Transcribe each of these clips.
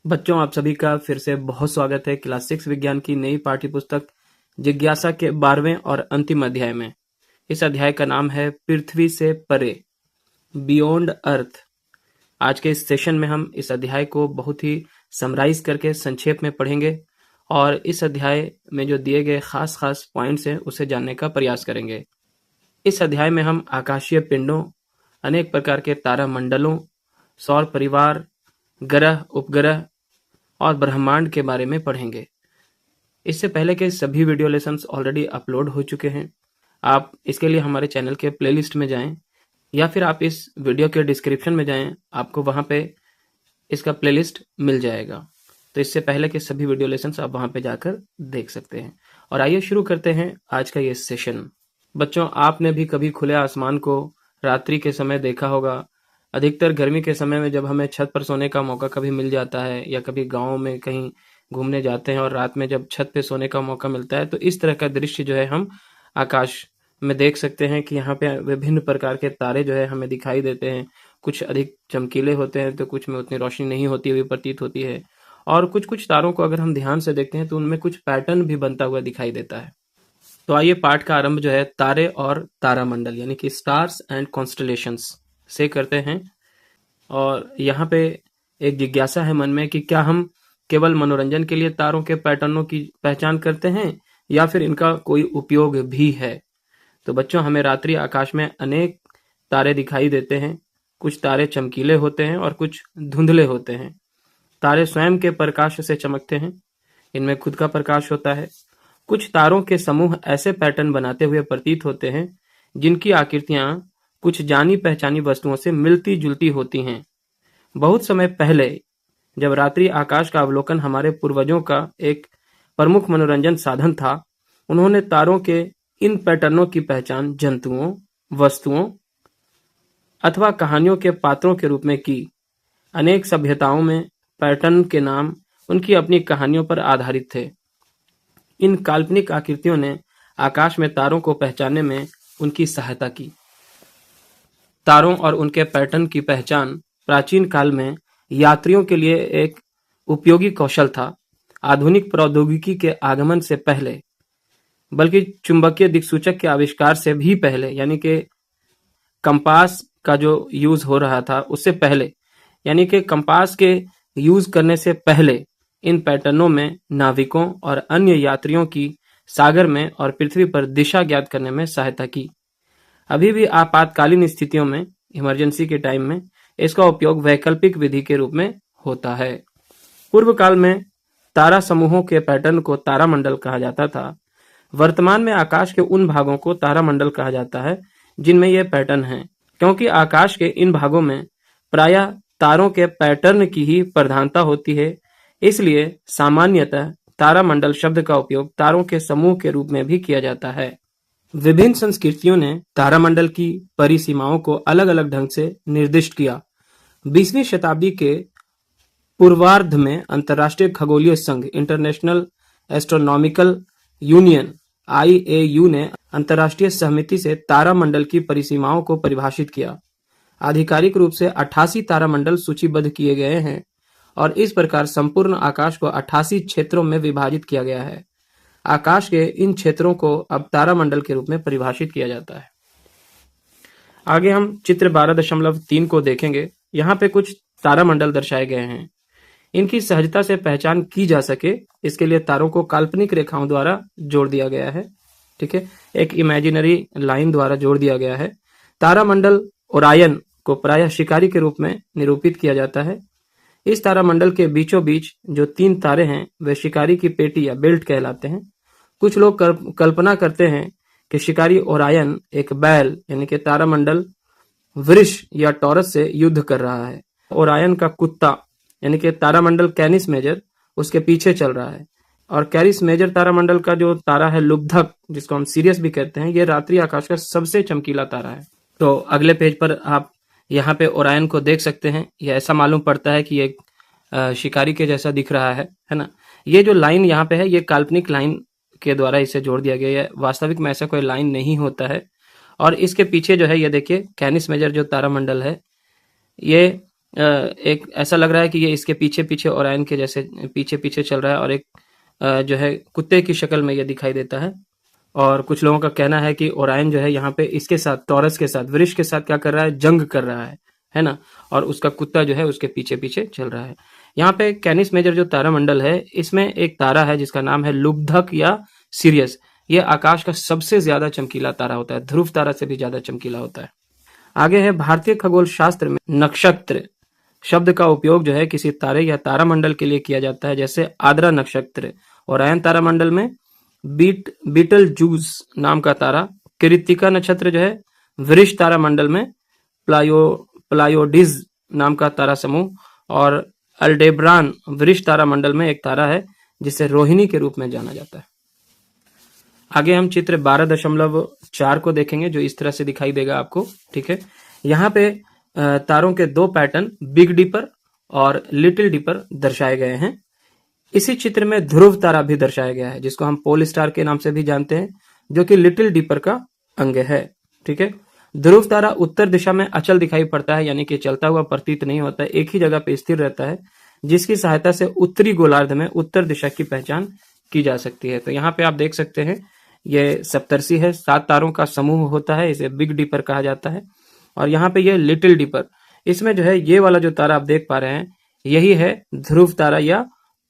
बच्चों, आप सभी का फिर से बहुत स्वागत है क्लास 6 विज्ञान की नई पाठ्य पुस्तक जिज्ञासा के 12वें और अंतिम अध्याय में। इस अध्याय का नाम है पृथ्वी से परे, बियॉन्ड अर्थ। आज के इस सेशन में हम इस अध्याय को बहुत ही समराइज करके संक्षेप में पढ़ेंगे और इस अध्याय में जो दिए गए खास खास पॉइंट्स हैं उसे जानने का प्रयास करेंगे। इस अध्याय में हम आकाशीय पिंडों, अनेक प्रकार के तारामंडलों, सौर परिवार, ग्रह, उपग्रह और ब्रह्मांड के बारे में पढ़ेंगे। इससे पहले के सभी वीडियो लेसन्स ऑलरेडी अपलोड हो चुके हैं। आप इसके लिए हमारे चैनल के प्लेलिस्ट में जाएं या फिर आप इस वीडियो के डिस्क्रिप्शन में जाएं, आपको वहां पे इसका प्लेलिस्ट मिल जाएगा। तो इससे पहले के सभी वीडियो लेसन्स आप वहां पे जाकर देख सकते हैं। और आइए शुरू करते हैं आज का ये सेशन। बच्चों, आपने भी कभी खुले आसमान को रात्रि के समय देखा होगा। अधिकतर गर्मी के समय में जब हमें छत पर सोने का मौका कभी मिल जाता है या कभी गाँव में कहीं घूमने जाते हैं और रात में जब छत पे सोने का मौका मिलता है तो इस तरह का दृश्य जो है हम आकाश में देख सकते हैं कि यहाँ पे विभिन्न प्रकार के तारे जो है हमें दिखाई देते हैं। कुछ अधिक चमकीले होते हैं तो कुछ में उतनी रोशनी नहीं होती हुई प्रतीत होती है, और कुछ कुछ तारों को अगर हम ध्यान से देखते हैं तो उनमें कुछ पैटर्न भी बनता हुआ दिखाई देता है। तो आइए पाठ का आरंभ जो है तारे और तारामंडल यानी कि स्टार्स एंड कॉन्स्टलेशंस से करते हैं। और यहाँ पे एक जिज्ञासा है मन में कि क्या हम केवल मनोरंजन के लिए तारों के पैटर्नों की पहचान करते हैं या फिर इनका कोई उपयोग भी है। तो बच्चों, हमें रात्रि आकाश में अनेक तारे दिखाई देते हैं। कुछ तारे चमकीले होते हैं और कुछ धुंधले होते हैं। तारे स्वयं के प्रकाश से चमकते हैं, इनमें खुद का प्रकाश होता है। कुछ तारों के समूह ऐसे पैटर्न बनाते हुए प्रतीत होते हैं जिनकी आकृतियां कुछ जानी पहचानी वस्तुओं से मिलती जुलती होती हैं। बहुत समय पहले जब रात्रि आकाश का अवलोकन हमारे पूर्वजों का एक प्रमुख मनोरंजन साधन था, उन्होंने तारों के इन पैटर्नों की पहचान जंतुओं, वस्तुओं अथवा कहानियों के पात्रों के रूप में की। अनेक सभ्यताओं में पैटर्न के नाम उनकी अपनी कहानियों पर आधारित थे। इन काल्पनिक आकृतियों ने आकाश में तारों को पहचानने में उनकी सहायता की। तारों और उनके पैटर्न की पहचान प्राचीन काल में यात्रियों के लिए एक उपयोगी कौशल था। आधुनिक प्रौद्योगिकी के आगमन से पहले, बल्कि चुंबकीय दिक्सूचक के आविष्कार से भी पहले, यानी कि कंपास का जो यूज हो रहा था उससे पहले, यानी कि कंपास के यूज करने से पहले इन पैटर्नों में नाविकों और अन्य यात्रियों की सागर में और पृथ्वी पर दिशा ज्ञात करने में सहायता की। अभी भी आपातकालीन स्थितियों में, इमरजेंसी के टाइम में, इसका उपयोग वैकल्पिक विधि के रूप में होता है। पूर्व काल में तारा समूहों के पैटर्न को तारामंडल कहा जाता था। वर्तमान में आकाश के उन भागों को तारामंडल कहा जाता है जिनमें ये पैटर्न हैं। क्योंकि आकाश के इन भागों में प्रायः तारों के पैटर्न की ही प्रधानता होती है, इसलिए सामान्यतः तारामंडल शब्द का उपयोग तारों के समूह के रूप में भी किया जाता है। विभिन्न संस्कृतियों ने तारामंडल की परिसीमाओं को अलग अलग ढंग से निर्दिष्ट किया। 20वीं शताब्दी के पूर्वार्ध में अंतर्राष्ट्रीय खगोलीय संघ इंटरनेशनल एस्ट्रोनॉमिकल यूनियन IAU ने अंतर्राष्ट्रीय सहमति से तारामंडल की परिसीमाओं को परिभाषित किया। आधिकारिक रूप से 88 तारामंडल सूचीबद्ध किए गए हैं और इस प्रकार संपूर्ण आकाश को 88 क्षेत्रों में विभाजित किया गया है। आकाश के इन क्षेत्रों को अब तारामंडल के रूप में परिभाषित किया जाता है। आगे हम चित्र 12.3 को देखेंगे। यहाँ पे कुछ तारामंडल दर्शाए गए हैं। इनकी सहजता से पहचान की जा सके इसके लिए तारों को काल्पनिक रेखाओं द्वारा जोड़ दिया गया है। ठीक है, एक इमेजिनरी लाइन द्वारा जोड़ दिया गया है। तारामंडल ओरायन को प्रायः शिकारी के रूप में निरूपित किया जाता है। इस तारामंडल के बीचों बीच जो 3 तारे हैं वे शिकारी की पेटी या बेल्ट कहलाते हैं। कुछ लोग कल्पना करते हैं कि शिकारी ओरायन एक बैल यानी कि तारामंडल वृष या टॉरस से युद्ध कर रहा है। ओरायन का कुत्ता यानी कि तारामंडल कैनिस मेजर उसके पीछे चल रहा है। और कैरिस मेजर तारामंडल का जो तारा है लुब्धक, जिसको हम सीरियस भी कहते हैं, ये रात्रि आकाश का सबसे चमकीला तारा है। तो अगले पेज पर आप यहाँ पे ओरायन को देख सकते हैं। ये ऐसा मालूम पड़ता है कि एक शिकारी के जैसा दिख रहा है ना। ये जो लाइन यहाँ पे है ये काल्पनिक लाइन के द्वारा इसे जोड़ दिया गया है। वास्तविक में ऐसा कोई लाइन नहीं होता है। और इसके पीछे जो है ये देखिए कैनिस मेजर जो तारामंडल है ये एक ऐसा लग रहा है कि ये इसके पीछे पीछे ओरायन के जैसे पीछे पीछे चल रहा है और एक जो है कुत्ते की शक्ल में ये दिखाई देता है। और कुछ लोगों का कहना है कि ओरायन जो है यहाँ पे इसके साथ टॉरस के साथ वृष के साथ क्या कर रहा है, जंग कर रहा है ना, और उसका कुत्ता जो है उसके पीछे पीछे चल रहा है। यहाँ पे कैनिस मेजर जो तारामंडल है इसमें एक तारा है जिसका नाम है लुब्धक या सीरियस। ये आकाश का सबसे ज्यादा चमकीला तारा होता है, ध्रुव तारा से भी ज्यादा चमकीला होता है। आगे है भारतीय खगोल शास्त्र में नक्षत्र शब्द का उपयोग जो है किसी तारे या तारामंडल के लिए किया जाता है, जैसे आद्रा नक्षत्र ओरायन तारामंडल में, बीटल जूस नाम का तारा कृत्तिका नक्षत्र जो है वृष तारामंडल में, प्लायोडिस नाम का तारा समूह, और अल्डेब्रान वृष तारामंडल में एक तारा है जिसे रोहिणी के रूप में जाना जाता है। आगे हम चित्र 12.4 को देखेंगे जो इस तरह से दिखाई देगा आपको। ठीक है, यहाँ पे तारों के दो पैटर्न बिग डिपर और लिटिल डिपर दर्शाए गए हैं। इसी चित्र में ध्रुव तारा भी दर्शाया गया है जिसको हम पोल स्टार के नाम से भी जानते हैं, जो कि लिटिल डिपर का अंग है। ठीक है, ध्रुव तारा उत्तर दिशा में अचल दिखाई पड़ता है, यानी कि चलता हुआ प्रतीत नहीं होता है, एक ही जगह पे स्थिर रहता है, जिसकी सहायता से उत्तरी गोलार्ध में उत्तर दिशा की पहचान की जा सकती है। तो यहाँ पे आप देख सकते हैं ये सप्तर्षि है, 7 तारों का समूह होता है, इसे बिग डिपर कहा जाता है। और यहाँ पे ये लिटिल डिपर, इसमें जो है ये वाला जो तारा आप देख पा रहे हैं यही है ध्रुव तारा या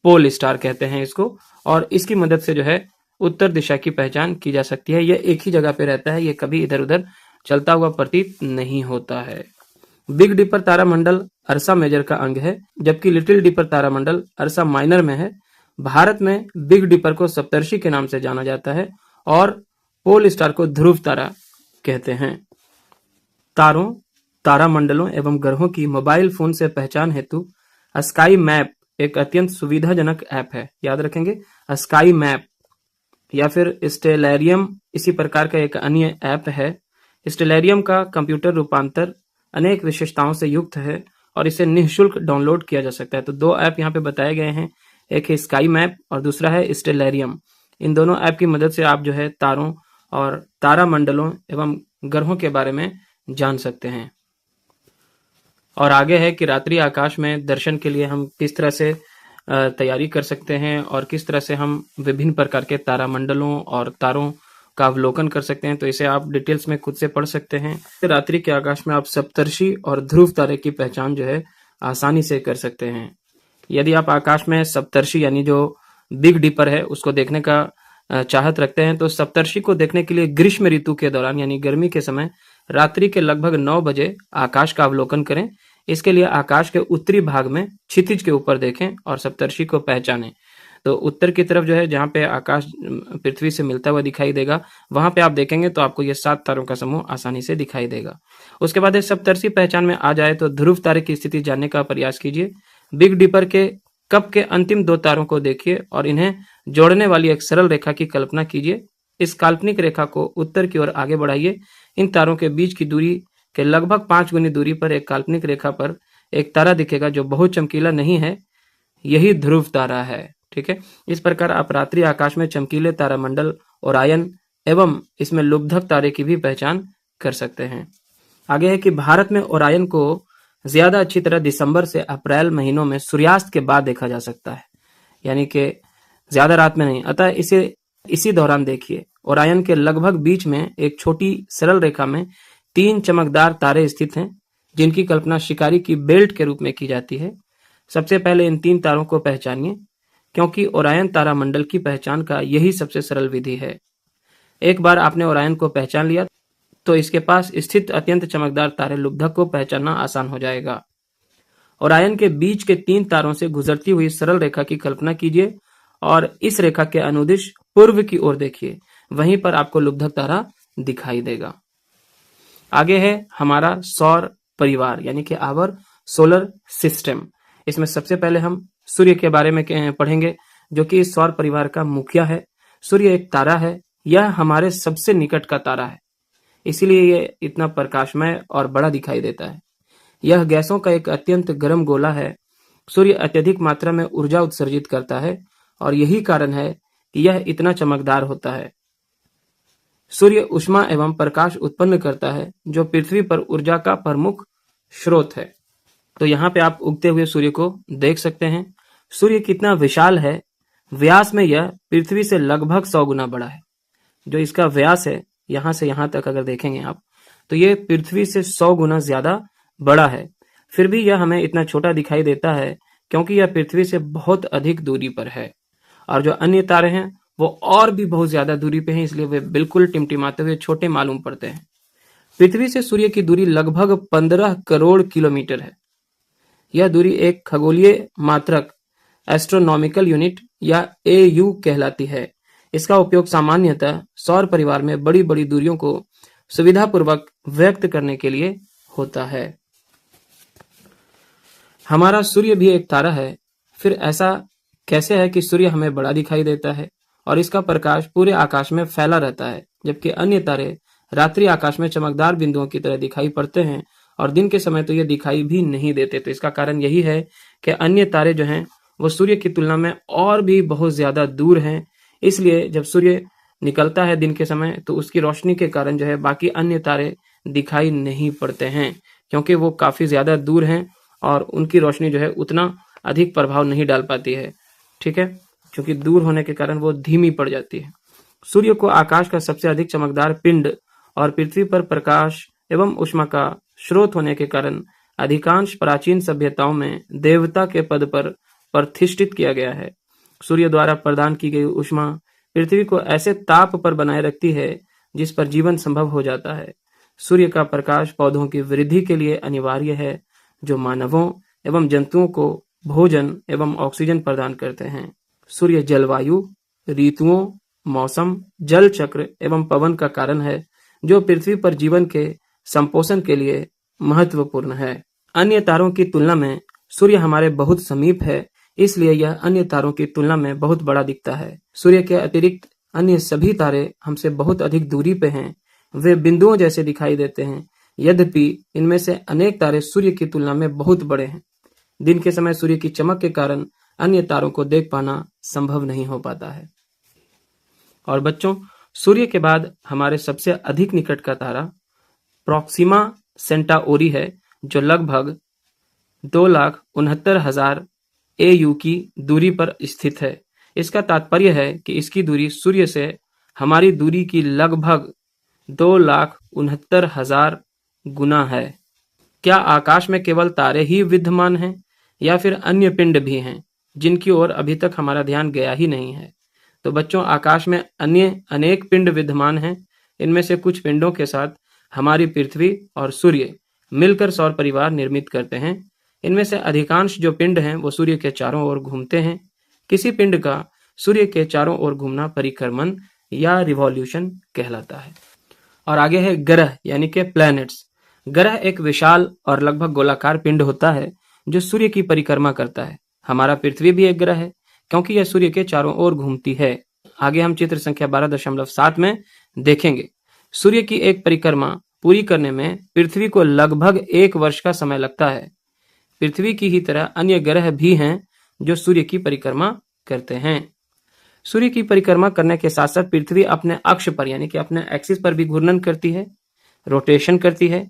पोल स्टार कहते हैं इसको, और इसकी मदद से जो है उत्तर दिशा की पहचान की जा सकती है। यह एक ही जगह पे रहता है, ये कभी इधर उधर चलता हुआ प्रतीत नहीं होता है। बिग डिपर तारामंडल अर्सा मेजर का अंग है, जबकि लिटिल डिपर तारामंडल अर्सा माइनर में है। भारत में बिग डिपर को सप्तर्षि के नाम से जाना जाता है और पोल स्टार को ध्रुव तारा कहते हैं। तारों, तारामंडलों एवं ग्रहों की मोबाइल फोन से पहचान हेतु स्काई मैप एक अत्यंत सुविधाजनक ऐप है। याद रखेंगे, स्काई मैप या फिर स्टेलेरियम इसी प्रकार का एक अन्य ऐप है। स्टेलेरियम का कंप्यूटर रूपांतर अनेक विशेषताओं से युक्त है और इसे निःशुल्क डाउनलोड किया जा सकता है। तो 2 ऐप यहाँ पे बताए गए हैं, एक है स्काई मैप और दूसरा है स्टेलेरियम। इन दोनों ऐप की मदद से आप जो है तारों और तारामंडलों एवं ग्रहों के बारे में जान सकते हैं। और आगे है कि रात्रि आकाश में दर्शन के लिए हम किस तरह से तैयारी कर सकते हैं और किस तरह से हम विभिन्न प्रकार के तारामंडलों और तारों का अवलोकन कर सकते हैं। तो इसे आप डिटेल्स में खुद से पढ़ सकते हैं। रात्रि के आकाश में आप सप्तर्षि और ध्रुव तारे की पहचान जो है आसानी से कर सकते हैं। यदि आप आकाश में सप्तर्षि यानी जो बिग डिपर है उसको देखने का चाहत रखते हैं तो सप्तर्षि को देखने के लिए ग्रीष्म ऋतु के दौरान यानी गर्मी के समय रात्रि के लगभग 9 बजे आकाश का अवलोकन करें। इसके लिए आकाश के उत्तरी भाग में क्षितिज के ऊपर देखें और सप्तर्षि को पहचानें। तो उत्तर की तरफ जो है जहाँ पे आकाश पृथ्वी से मिलता हुआ दिखाई देगा वहां पे आप देखेंगे तो आपको ये 7 तारों का समूह आसानी से दिखाई देगा। उसके बाद सप्तर्षि पहचान में आ जाए तो ध्रुव तारे की स्थिति जानने का प्रयास कीजिए। बिग डिपर के कप के अंतिम 2 तारों को देखिए और इन्हें जोड़ने वाली एक सरल रेखा की कल्पना कीजिए। इस काल्पनिक रेखा को उत्तर की ओर आगे बढ़ाइए। इन तारों के बीच की दूरी के लगभग 5 गुनी दूरी पर एक काल्पनिक रेखा पर एक तारा दिखेगा जो बहुत चमकीला नहीं है, यही ध्रुव तारा है। ठीक है, इस प्रकार आप रात्रि आकाश में चमकीले तारामंडल ओरायन एवं इसमें लुब्धक तारे की भी पहचान कर सकते हैं। आगे है कि भारत में ओरायन को ज्यादा अच्छी तरह दिसंबर से अप्रैल महीनों में सूर्यास्त के बाद देखा जा सकता है, यानी कि ज्यादा रात में नहीं। अतः इसे इसी दौरान देखिए। ओरायन के लगभग बीच में एक छोटी सरल रेखा में 3 चमकदार तारे स्थित हैं जिनकी कल्पना शिकारी की बेल्ट के रूप में की जाती है। सबसे पहले इन 3 तारों को पहचानिए, क्योंकि ओरायन तारामंडल की पहचान का यही सबसे सरल विधि है। एक बार आपने ओरायन को पहचान लिया तो इसके पास स्थित अत्यंत चमकदार तारे लुब्धक को पहचानना आसान हो जाएगा। ओरायन के बीच के 3 तारों से गुजरती हुई सरल रेखा की कल्पना कीजिए और इस रेखा के अनुदिश पूर्व की ओर देखिए, वहीं पर आपको लुब्धक तारा दिखाई देगा। आगे है हमारा सौर परिवार यानी कि आवर सोलर सिस्टम। इसमें सबसे पहले हम सूर्य के बारे में पढ़ेंगे, जो कि इस सौर परिवार का मुखिया है। सूर्य एक तारा है, यह हमारे सबसे निकट का तारा है, इसीलिए यह इतना प्रकाशमय और बड़ा दिखाई देता है। यह गैसों का एक अत्यंत गर्म गोला है। सूर्य अत्यधिक मात्रा में ऊर्जा उत्सर्जित करता है और यही कारण है कि यह इतना चमकदार होता है। सूर्य ऊष्मा एवं प्रकाश उत्पन्न करता है जो पृथ्वी पर ऊर्जा का प्रमुख स्रोत है। तो यहाँ पे आप उगते हुए सूर्य को देख सकते हैं। सूर्य कितना विशाल है, व्यास में यह पृथ्वी से लगभग 100 गुना बड़ा है। जो इसका व्यास है यहाँ से यहाँ तक अगर देखेंगे आप, तो ये पृथ्वी से 100 गुना ज्यादा बड़ा है। फिर भी यह हमें इतना छोटा दिखाई देता है क्योंकि यह पृथ्वी से बहुत अधिक दूरी पर है। और जो अन्य तारे हैं वो और भी बहुत ज्यादा दूरी पे हैं, इसलिए वे बिल्कुल टिमटिमाते हुए छोटे मालूम पड़ते हैं। पृथ्वी से सूर्य की दूरी लगभग 15 करोड़ किलोमीटर है। यह दूरी एक खगोलीय मात्रक एस्ट्रोनॉमिकल यूनिट या एयू कहलाती है। इसका उपयोग सामान्यतः सौर परिवार में बड़ी बड़ी दूरियों को सुविधापूर्वक व्यक्त करने के लिए होता है। हमारा सूर्य भी एक तारा है। फिर ऐसा कैसे है कि सूर्य हमें बड़ा दिखाई देता है और इसका प्रकाश पूरे आकाश में फैला रहता है, जबकि अन्य तारे रात्रि आकाश में चमकदार बिंदुओं की तरह दिखाई पड़ते हैं और दिन के समय तो ये दिखाई भी नहीं देते। तो इसका कारण यही है कि अन्य तारे जो हैं वो सूर्य की तुलना में और भी बहुत ज्यादा दूर हैं। इसलिए जब सूर्य निकलता है दिन के समय तो उसकी रोशनी के कारण जो है बाकी अन्य तारे दिखाई नहीं पड़ते हैं, क्योंकि वो काफी ज्यादा दूर हैं और उनकी रोशनी जो है उतना अधिक प्रभाव नहीं डाल पाती है। ठीक है, क्योंकि दूर होने के कारण वो धीमी पड़ जाती है। सूर्य को आकाश का सबसे अधिक चमकदार पिंड और पृथ्वी पर प्रकाश एवं ऊष्मा का स्रोत होने के कारण अधिकांश प्राचीन सभ्यताओं में देवता के पद पर प्रतिष्ठित किया गया है। सूर्य द्वारा प्रदान की गई ऊष्मा पृथ्वी को ऐसे ताप पर बनाए रखती है जिस पर जीवन संभव हो जाता है। सूर्य का प्रकाश पौधों की वृद्धि के लिए अनिवार्य है, जो मानवों एवं जंतुओं को भोजन एवं ऑक्सीजन प्रदान करते हैं। सूर्य जलवायु, ऋतुओं, मौसम, जल चक्र एवं पवन का कारण है, जो पृथ्वी पर जीवन के संपोषण के लिए महत्वपूर्ण है। अन्य तारों की तुलना में सूर्य हमारे बहुत समीप है, इसलिए यह अन्य तारों की तुलना में बहुत बड़ा दिखता है। सूर्य के अतिरिक्त अन्य सभी तारे हमसे बहुत अधिक दूरी पे हैं। वे बिंदुओं जैसे दिखाई देते हैं, यद्यपि इनमें से अनेक तारे सूर्य की तुलना में बहुत बड़े हैं। दिन के समय सूर्य की चमक के कारण अन्य तारों को देख पाना संभव नहीं हो पाता है। और बच्चों, सूर्य के बाद हमारे सबसे अधिक निकट का तारा प्रोक्सिमा सेंटाउरी है, जो लगभग 2,69,000 AU की दूरी पर स्थित है। इसका तात्पर्य है कि इसकी दूरी सूर्य से हमारी दूरी की लगभग 2,69,000 गुना है। क्या आकाश में केवल तारे ही विद्यमान हैं या फिर अन्य पिंड भी हैं जिनकी ओर अभी तक हमारा ध्यान गया ही नहीं है? तो बच्चों, आकाश में अन्य अनेक पिंड विद्यमान हैं। इनमें से कुछ पिंडों के साथ हमारी पृथ्वी और सूर्य मिलकर सौर परिवार निर्मित करते हैं। इनमें से अधिकांश जो पिंड हैं वो सूर्य के चारों ओर घूमते हैं। किसी पिंड का सूर्य के चारों ओर घूमना परिक्रमण या रिवॉल्यूशन कहलाता है। और आगे है ग्रह यानी कि प्लैनेट्स। ग्रह एक विशाल और लगभग गोलाकार पिंड होता है जो सूर्य की परिक्रमा करता है। हमारा पृथ्वी भी एक ग्रह है क्योंकि यह सूर्य के चारों ओर घूमती है। आगे हम चित्र संख्या 12.7 में देखेंगे। सूर्य की एक परिक्रमा पूरी करने में पृथ्वी को लगभग 1 वर्ष का समय लगता है। पृथ्वी की ही तरह अन्य ग्रह भी हैं जो सूर्य की परिक्रमा करते हैं। सूर्य की परिक्रमा करने के साथ साथ पृथ्वी अपने अक्ष पर यानी कि अपने एक्सिस पर भी घूर्णन करती है, रोटेशन करती है।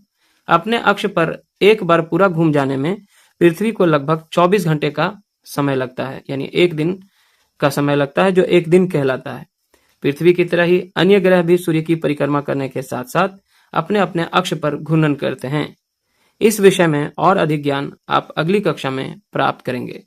अपने अक्ष पर एक बार पूरा घूम जाने में पृथ्वी को लगभग 24 घंटे का समय लगता है, यानी एक दिन का समय लगता है, जो एक दिन कहलाता है। पृथ्वी की तरह ही अन्य ग्रह भी सूर्य की परिक्रमा करने के साथ साथ अपने अपने अक्ष पर घूर्णन करते हैं। इस विषय में और अधिक ज्ञान आप अगली कक्षा में प्राप्त करेंगे।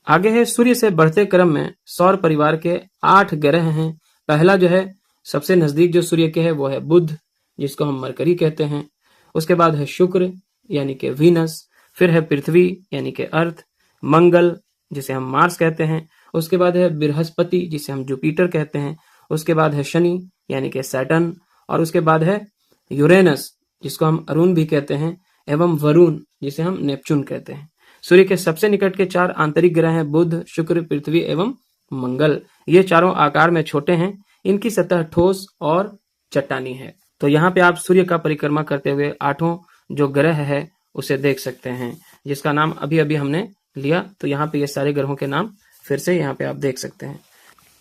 आगे है सूर्य से बढ़ते क्रम में सौर परिवार के 8 ग्रह हैं। पहला जो है सबसे नजदीक जो सूर्य के है वो है बुध, जिसको हम मरकरी कहते हैं। उसके बाद है शुक्र यानी कि वीनस, फिर है पृथ्वी यानी कि अर्थ, मंगल जिसे हम मार्स कहते हैं, उसके बाद है बृहस्पति जिसे हम जुपिटर कहते हैं, उसके बाद है शनि यानी कि सैटर्न, और उसके बाद है यूरेनस जिसको हम अरुण भी कहते हैं, एवं वरुण जिसे हम नेपच्यून कहते हैं। सूर्य के सबसे निकट के 4 आंतरिक ग्रह हैं बुध, शुक्र, पृथ्वी एवं मंगल। ये चारों आकार में छोटे हैं। इनकी सतह ठोस और चट्टानी है। तो यहाँ पे आप सूर्य का परिक्रमा करते हुए 8 जो ग्रह है उसे देख सकते हैं, जिसका नाम अभी अभी हमने लिया। तो यहाँ पे ये सारे ग्रहों के नाम फिर से यहाँ पे आप देख सकते हैं।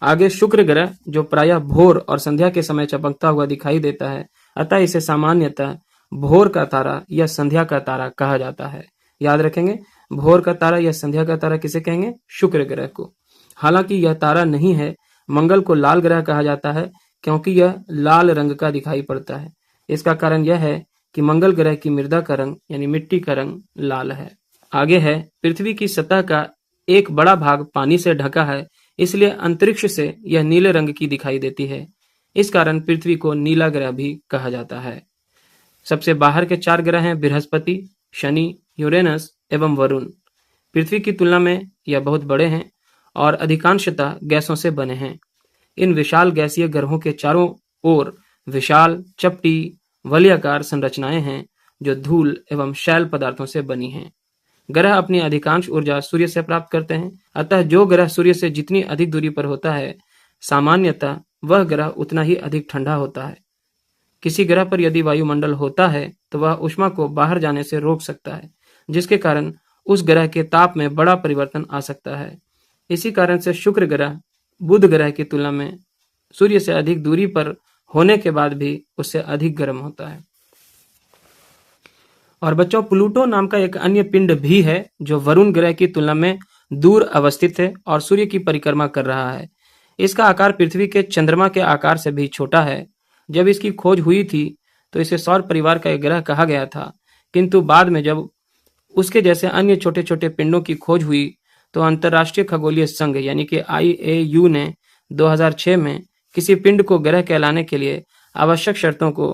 आगे शुक्र ग्रह जो प्रायः भोर और संध्या के समय चमकता हुआ दिखाई देता है, अतः इसे सामान्यतः भोर का तारा या संध्या का तारा कहा जाता है। याद रखेंगे, भोर का तारा या संध्या का तारा किसे कहेंगे? शुक्र ग्रह को। हालांकि यह तारा नहीं है। मंगल को लाल ग्रह कहा जाता है क्योंकि यह लाल रंग का दिखाई पड़ता है। इसका कारण यह है कि मंगल ग्रह की मृदा का रंग यानी मिट्टी का रंग लाल है। आगे है, पृथ्वी की सतह का एक बड़ा भाग पानी से ढका है, इसलिए अंतरिक्ष से यह नीले रंग की दिखाई देती है। इस कारण पृथ्वी को नीला ग्रह भी कहा जाता है। सबसे बाहर के 4 ग्रह हैं बृहस्पति, शनि, यूरेनस एवं वरुण। पृथ्वी की तुलना में यह बहुत बड़े हैं और अधिकांशतः गैसों से बने हैं। इन विशाल गैसीय ग्रहों के चारों ओर विशाल, चपटी, वलयाकार संरचनाएं हैं जो धूल एवं शैल पदार्थों से बनी हैं। ग्रह अपनी अधिकांश ऊर्जा सूर्य से प्राप्त करते हैं, अतः जो ग्रह सूर्य से जितनी अधिक दूरी पर होता है, सामान्यतः वह ग्रह उतना ही अधिक ठंडा होता है। किसी ग्रह पर यदि वायुमंडल होता है तो वह ऊष्मा को बाहर जाने से रोक सकता है, जिसके कारण उस ग्रह के ताप में बड़ा परिवर्तन आ सकता है। इसी कारण से शुक्र ग्रह बुध ग्रह की तुलना में सूर्य से अधिक दूरी पर होने के बाद भी उससे अधिक गर्म होता है। और बच्चों, प्लूटो नाम का एक अन्य पिंड भी है जो वरुण ग्रह की तुलना में दूर अवस्थित है और सूर्य की परिक्रमा कर रहा है। इसका आकार पृथ्वी के चंद्रमा के आकार से भी छोटा है। जब इसकी खोज हुई थी तो इसे सौर परिवार का एक ग्रह कहा गया था, किंतु बाद में जब उसके जैसे अन्य छोटे छोटे पिंडों की खोज हुई तो अंतर्राष्ट्रीय खगोलीय संघ यानी कि IAU ने 2006 में किसी पिंड को ग्रह कहलाने के लिए आवश्यक शर्तों को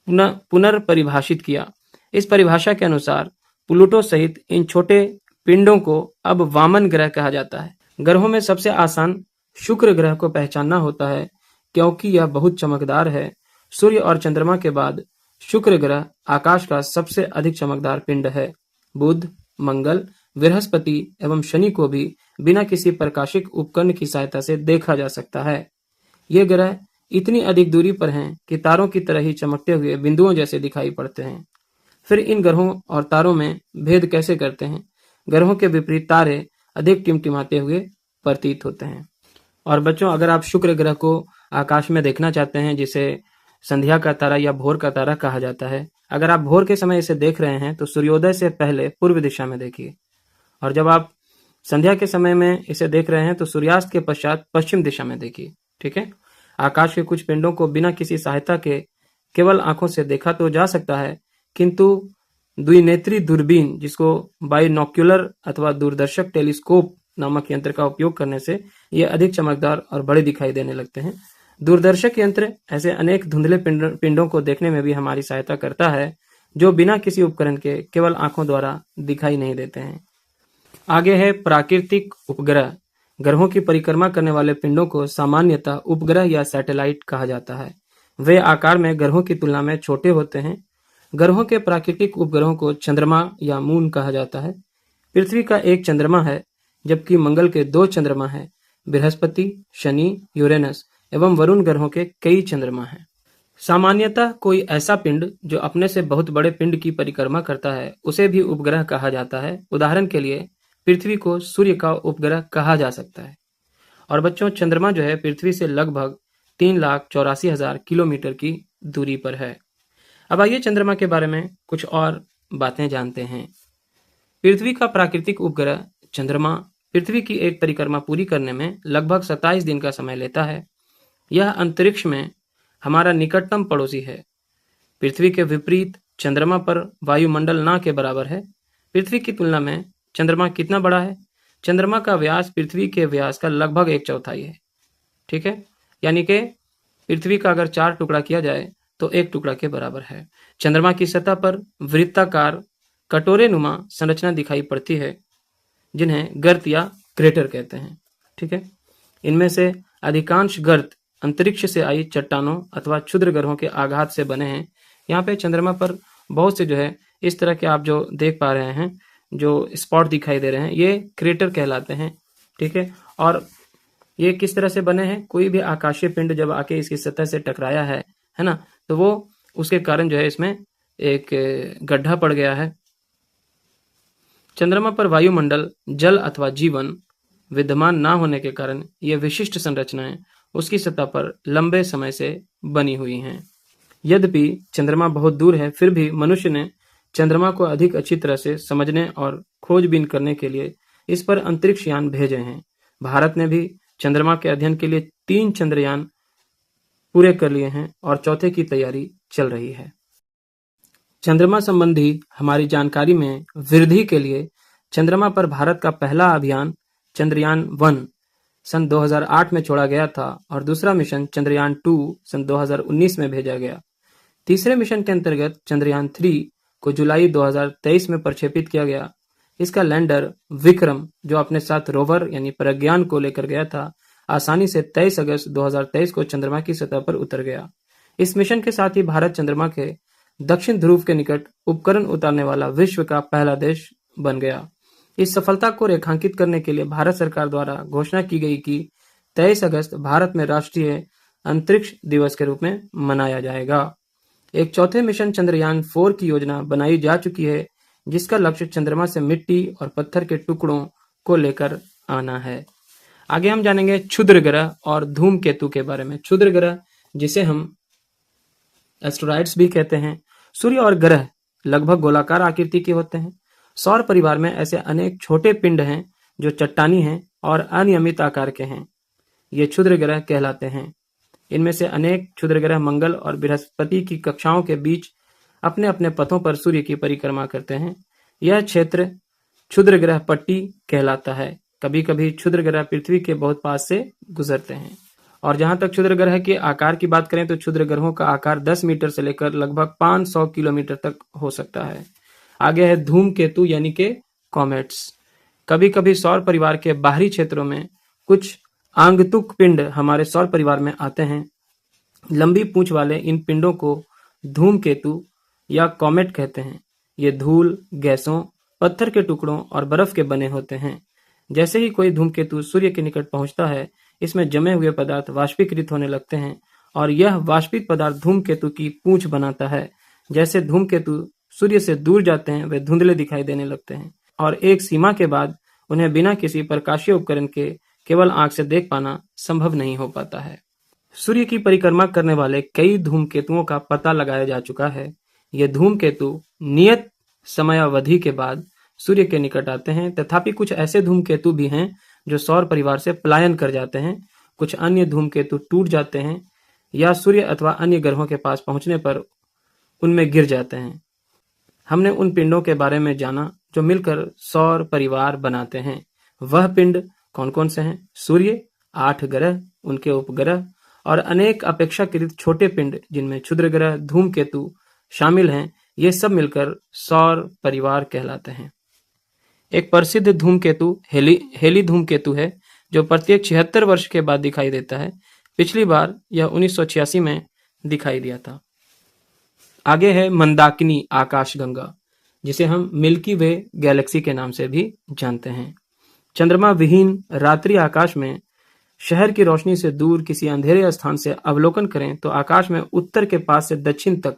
पुनर्परिभाषित किया। इस परिभाषा के अनुसार प्लूटो सहित इन छोटे पिंडों को अब वामन ग्रह कहा जाता है। ग्रहों में सबसे आसान शुक्र ग्रह को पहचानना होता है क्योंकि यह बहुत चमकदार है। सूर्य और चंद्रमा के बाद शुक्र ग्रह आकाश का सबसे अधिक चमकदार पिंड है। बुध, मंगल, बृहस्पति एवं शनि को भी बिना किसी प्रकाशिक उपकरण की सहायता से देखा जा सकता है। ये ग्रह इतनी अधिक दूरी पर हैं कि तारों की तरह ही चमकते हुए बिंदुओं जैसे दिखाई पड़ते हैं। फिर इन ग्रहों और तारों में भेद कैसे करते हैं? ग्रहों के विपरीत तारे अधिक टिमटिमाते हुए प्रतीत होते हैं। और बच्चों, अगर आप शुक्र ग्रह को आकाश में देखना चाहते हैं, जिसे संध्या का तारा या भोर का तारा कहा जाता है, अगर आप भोर के समय इसे देख रहे हैं तो सूर्योदय से पहले पूर्व दिशा में देखिए, और जब आप संध्या के समय में इसे देख रहे हैं तो सूर्यास्त के पश्चात पश्चिम दिशा में देखिए। ठीक है। आकाश के कुछ पिंडों को बिना किसी सहायता के केवल आंखों से देखा तो जा सकता है, किंतु द्विनेत्री दूरबीन, जिसको बाइनोक्यूलर अथवा दूरदर्शक टेलीस्कोप नामक यंत्र का उपयोग करने से ये अधिक चमकदार और बड़े दिखाई देने लगते हैं। दूरदर्शक यंत्र ऐसे अनेक धुंधले पिंडों को देखने में भी हमारी सहायता करता है, जो बिना किसी उपकरण के केवल आंखों द्वारा दिखाई नहीं देते हैं। आगे है प्राकृतिक उपग्रह। ग्रहों की परिक्रमा करने वाले पिंडों को सामान्यतः उपग्रह या सैटेलाइट कहा जाता है। वे आकार में ग्रहों की तुलना में छोटे होते हैं। ग्रहों के प्राकृतिक उपग्रहों को चंद्रमा या मून कहा जाता है। पृथ्वी का एक चंद्रमा है, जबकि मंगल के 2 चंद्रमा हैं। बृहस्पति, शनि, यूरेनस एवं वरुण ग्रहों के कई चंद्रमा हैं। सामान्यतः कोई ऐसा पिंड जो अपने से बहुत बड़े पिंड की परिक्रमा करता है, उसे भी उपग्रह कहा जाता है। उदाहरण के लिए पृथ्वी को सूर्य का उपग्रह कहा जा सकता है। और बच्चों, चंद्रमा जो है पृथ्वी से लगभग 3,84,000 किलोमीटर की दूरी पर है। अब आइए चंद्रमा के बारे में कुछ और बातें जानते हैं। पृथ्वी का प्राकृतिक उपग्रह चंद्रमा पृथ्वी की एक परिक्रमा पूरी करने में लगभग 27 दिन का समय लेता है। यह अंतरिक्ष में हमारा निकटतम पड़ोसी है। पृथ्वी के विपरीत चंद्रमा पर वायुमंडल ना के बराबर है। पृथ्वी की तुलना में चंद्रमा कितना बड़ा है? चंद्रमा का व्यास पृथ्वी के व्यास का लगभग 1/4 है। ठीक है, यानी कि पृथ्वी का अगर 4 टुकड़ा किया जाए तो 1 टुकड़ा के बराबर है। चंद्रमा की सतह पर वृत्ताकार कटोरे नुमा संरचना दिखाई पड़ती है, जिन्हें गर्त या क्रेटर कहते हैं। ठीक है, इनमें से अधिकांश गर्त अंतरिक्ष से आई चट्टानों अथवा क्षुद्र ग्रहों के आघात से बने हैं। यहाँ पे चंद्रमा पर बहुत से जो है इस तरह के आप जो देख पा रहे हैं, जो स्पॉट दिखाई दे रहे हैं, ये क्रेटर कहलाते हैं। ठीक है, और ये किस तरह से बने हैं? कोई भी आकाशीय पिंड जब आके इसकी सतह से टकराया है ना, तो वो उसके कारण जो है इसमें एक गड्ढा पड़ गया है। चंद्रमा पर वायुमंडल, जल अथवा जीवन विद्यमान ना होने के कारण ये विशिष्ट संरचनाएं उसकी सतह पर लंबे समय से बनी हुई हैं। यद्यपि चंद्रमा बहुत दूर है, फिर भी मनुष्य ने चंद्रमा को अधिक अच्छी तरह से समझने और खोजबीन करने के लिए इस पर अंतरिक्ष यान भेजे हैं। भारत ने भी चंद्रमा के अध्ययन के लिए 3 चंद्रयान पूरे कर लिए हैं और चौथे की तैयारी चल रही है। चंद्रमा संबंधी हमारी जानकारी में वृद्धि के लिए चंद्रमा पर भारत का पहला अभियान चंद्रयान 1 सन 2008 में छोड़ा गया था और दूसरा मिशन चंद्रयान 2 सन 2019 में भेजा गया। तीसरे मिशन के अंतर्गत चंद्रयान 3 को जुलाई 2023 में प्रक्षेपित किया गया। इसका लैंडर विक्रम, जो अपने साथ रोवर यानी प्रज्ञान को लेकर गया था, आसानी से 23 अगस्त 2023 को चंद्रमा की सतह पर उतर गया। इस मिशन के साथ ही भारत चंद्रमा के दक्षिण ध्रुव के निकट उपकरण उतारने वाला विश्व का पहला देश बन गया। इस सफलता को रेखांकित करने के लिए भारत सरकार द्वारा घोषणा की गई कि 23 अगस्त भारत में राष्ट्रीय अंतरिक्ष दिवस के रूप में मनाया जाएगा। एक चौथे मिशन चंद्रयान 4 की योजना बनाई जा चुकी है, जिसका लक्ष्य चंद्रमा से मिट्टी और पत्थर के टुकड़ों को लेकर आना है। आगे हम जानेंगे क्षुद्र ग्रह और धूमकेतु के बारे में। क्षुद्र ग्रह, जिसे हम एस्टेरॉइड्स भी कहते हैं, सूर्य और ग्रह लगभग गोलाकार आकृति के होते हैं। सौर परिवार में ऐसे अनेक छोटे पिंड हैं जो चट्टानी हैं और अनियमित आकार के हैं। ये क्षुद्र ग्रह कहलाते हैं। इनमें से अनेक क्षुद्र ग्रह मंगल और बृहस्पति की कक्षाओं के बीच अपने अपने पथों पर सूर्य की परिक्रमा करते हैं। यह क्षेत्र क्षुद्र ग्रह पट्टी कहलाता है। कभी कभी क्षुद्र ग्रह पृथ्वी के बहुत पास से गुजरते हैं। और जहां तक क्षुद्र ग्रह के आकार की बात करें तो क्षुद्र ग्रहों का आकार 10 मीटर से लेकर लगभग 500 किलोमीटर तक हो सकता है। आगे है धूमकेतु यानी के कॉमेट्स। कभी कभी सौर परिवार के बाहरी क्षेत्रों में कुछ आगंतुक पिंड हमारे सौर परिवार में आते हैं। लंबी पूंछ वाले इन पिंडों को धूमकेतु या कॉमेट कहते हैं। ये धूल, गैसों, पत्थर के टुकड़ों और बर्फ के बने होते हैं। जैसे ही कोई धूमकेतु सूर्य के निकट पहुंचता है, इसमें जमे हुए पदार्थ वाष्पीकृत होने लगते हैं और यह वाष्पित पदार्थ धूमकेतु की पूंछ बनाता है। जैसे धूमकेतु सूर्य से दूर जाते हैं, वे धुंधले दिखाई देने लगते हैं और एक सीमा के बाद उन्हें बिना किसी प्रकाशीय उपकरण के केवल आंख से देख पाना संभव नहीं हो पाता है। सूर्य की परिक्रमा करने वाले कई धूमकेतुओं का पता लगाया जा चुका है। ये धूमकेतु नियत समयावधि के बाद सूर्य के निकट आते हैं। तथापि कुछ ऐसे धूमकेतु भी हैं जो सौर परिवार से पलायन कर जाते हैं। कुछ अन्य धूमकेतु टूट जाते हैं या सूर्य अथवा अन्य ग्रहों के पास पहुंचने पर उनमें गिर जाते हैं। हमने उन पिंडों के बारे में जाना जो मिलकर सौर परिवार बनाते हैं। वह पिंड कौन कौन से हैं? सूर्य, 8 ग्रह, उनके उपग्रह और अनेक अपेक्षाकृत छोटे पिंड जिनमें क्षुद्र ग्रह, धूमकेतु शामिल हैं, ये सब मिलकर सौर परिवार कहलाते हैं। एक प्रसिद्ध धूमकेतु हेली धूमकेतु है जो प्रत्येक 76 वर्ष के बाद दिखाई देता है। पिछली बार यह 1986 में दिखाई दिया था। आगे है मंदाकिनी आकाशगंगा, जिसे हम मिल्की वे गैलेक्सी के नाम से भी जानते हैं। चंद्रमा विहीन रात्रि आकाश में शहर की रोशनी से दूर किसी अंधेरे स्थान से अवलोकन करें तो आकाश में उत्तर के पास से दक्षिण तक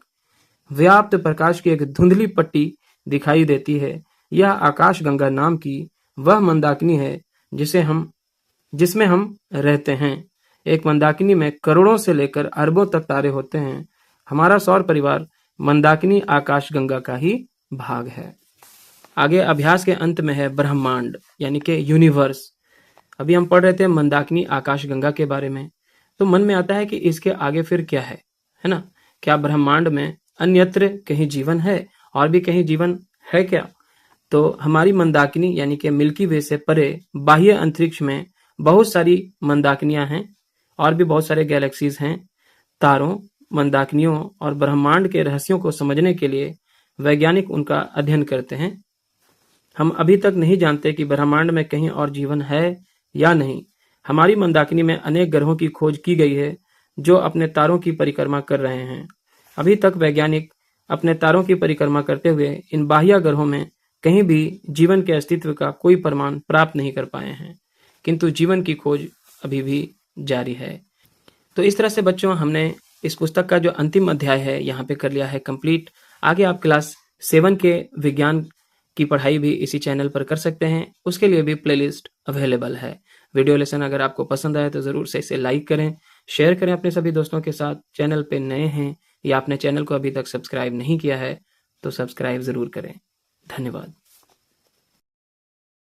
व्याप्त प्रकाश की एक धुंधली पट्टी दिखाई देती है। यह आकाशगंगा नाम की वह मंदाकिनी है जिसमें हम रहते हैं। एक मंदाकिनी में करोड़ों से लेकर अरबों तक तारे होते हैं। हमारा सौर परिवार मंदाकिनी आकाशगंगा का ही भाग है। आगे अभ्यास के अंत में है ब्रह्मांड यानी कि यूनिवर्स। अभी हम पढ़ रहे थे मंदाकिनी आकाशगंगा के बारे में, तो मन में आता है कि इसके आगे फिर क्या है ना? क्या ब्रह्मांड में अन्यत्र कहीं जीवन है? और भी कहीं जीवन है क्या? तो हमारी मंदाकिनी यानी कि मिल्की वे से परे बाह्य अंतरिक्ष में बहुत सारी मंदाकिनियां हैं और भी बहुत सारे गैलेक्सीज हैं। तारों, मंदाकिनियों और ब्रह्मांड के रहस्यों को समझने के लिए वैज्ञानिक उनका अध्ययन करते हैं। हम अभी तक नहीं जानते कि ब्रह्मांड में कहीं और जीवन है या नहीं। हमारी मंदाकिनी में अनेक ग्रहों की खोज की गई है जो अपने तारों की परिक्रमा कर रहे हैं। अभी तक वैज्ञानिक अपने तारों की परिक्रमा करते हुए इन बाह्य ग्रहों में कहीं भी जीवन के अस्तित्व का कोई प्रमाण प्राप्त नहीं कर पाए हैं, किंतु जीवन की खोज अभी भी जारी है। तो इस तरह से बच्चों, हमने इस पुस्तक का जो अंतिम अध्याय है यहाँ पे कर लिया है कंप्लीट। आगे आप क्लास 7 के विज्ञान की पढ़ाई भी इसी चैनल पर कर सकते हैं। उसके लिए भी प्लेलिस्ट अवेलेबल है। वीडियो लेसन अगर आपको पसंद आए तो ज़रूर से इसे लाइक करें, शेयर करें अपने सभी दोस्तों के साथ। चैनल पे नए हैं या आपने चैनल को अभी तक सब्सक्राइब नहीं किया है तो सब्सक्राइब जरूर करें। धन्यवाद।